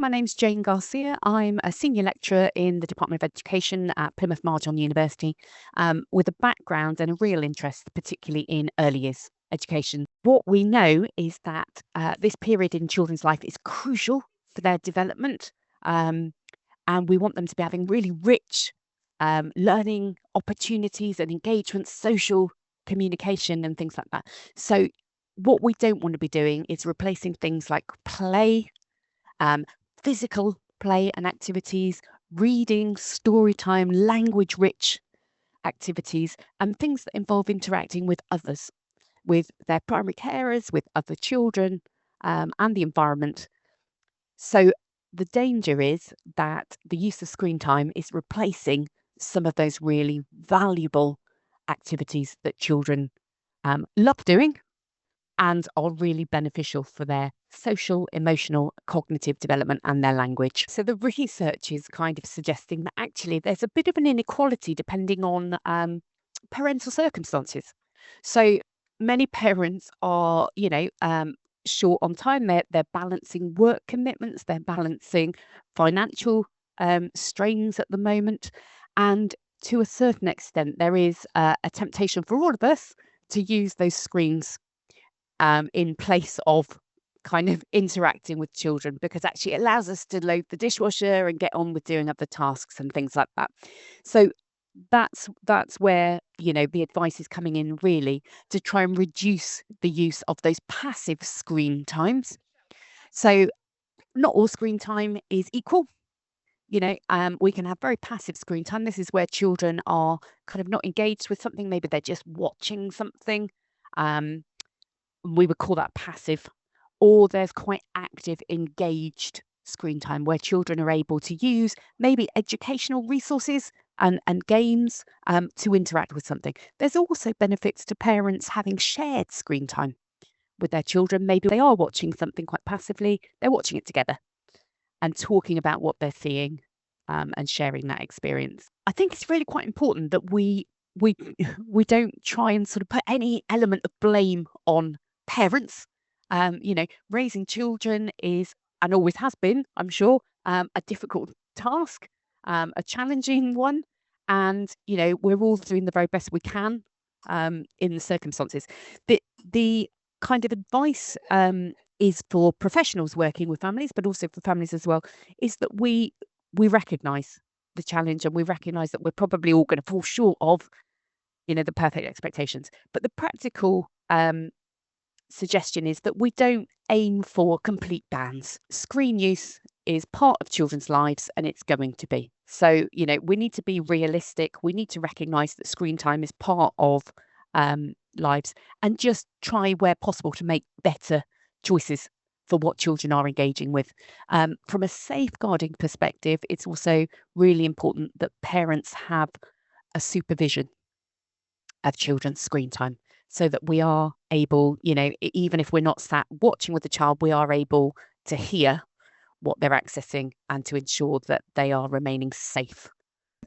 My name's Jayne Garcia. I'm a senior lecturer in the Department of Education at Plymouth Marjon University, with a background and a real interest, particularly in early years education. What we know is that this period in children's life is crucial for their development, and we want them to be having really rich learning opportunities and engagement, social communication, and things like that. So, what we don't want to be doing is replacing things like play, um, physical play and activities, reading, story time, language rich activities, and things that involve interacting with others, with their primary carers, with other children, and the environment. So, the danger is that the use of screen time is replacing some of those really valuable activities that children love doing and are really beneficial for their social, emotional, cognitive development and their language. So the research is kind of suggesting that actually there's a bit of an inequality depending on parental circumstances. So many parents are, short on time. They're balancing work commitments. They're balancing financial strains at the moment, and to a certain extent, there is a temptation for all of us to use those screens in place of kind of interacting with children, because actually it allows us to load the dishwasher and get on with doing other tasks and things like that. So that's where the advice is coming in, really, to try and reduce the use of those passive screen times. So not all screen time is equal. We can have very passive screen time. This is where children are kind of not engaged with something. Maybe they're just watching something. We would call that passive. Or there's quite active, engaged screen time where children are able to use maybe educational resources and games to interact with something. There's also benefits to parents having shared screen time with their children. Maybe they are watching something quite passively, they're watching it together and talking about what they're seeing, and sharing that experience. I think it's really quite important that we we don't try and sort of put any element of blame on parents. Raising children is, and always has been, I'm sure, a difficult task, a challenging one, and we're all doing the very best we can in the circumstances. The kind of advice is for professionals working with families, but also for families as well, is that we recognise the challenge, and we recognise that we're probably all going to fall short of the perfect expectations. But the practical suggestion is that we don't aim for complete bans. Screen use is part of children's lives, and it's going to be. So, we need to be realistic. We need to recognise that screen time is part of lives, and just try where possible to make better choices for what children are engaging with. From a safeguarding perspective, it's also really important that parents have a supervision of children's screen time, so that we are able, even if we're not sat watching with the child, we are able to hear what they're accessing and to ensure that they are remaining safe.